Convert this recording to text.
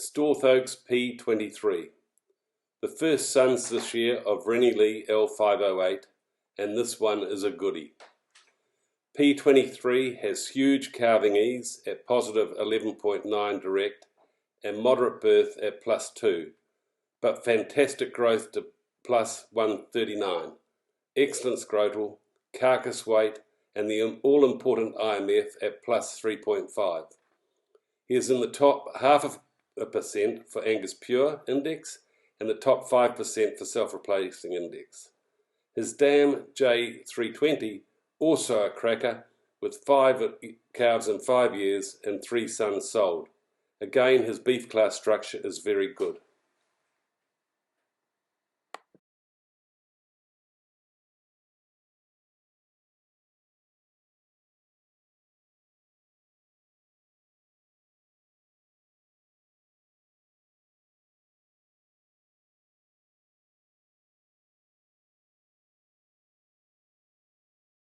Storth Oaks P23. The first sons this year of Rennylea L508, and this one is a goodie. P23 has huge calving ease at positive 11.9 direct and moderate birth at +2, but fantastic growth to +139. Excellent scrotal, carcass weight, and the all-important IMF at +3.5. He is in the top 0.5% for Angus pure index and the top 5% for self-replacing index. His dam J320, also a cracker, with 5 calves in 5 years and 3 sons sold. Again, his beef class structure is very good.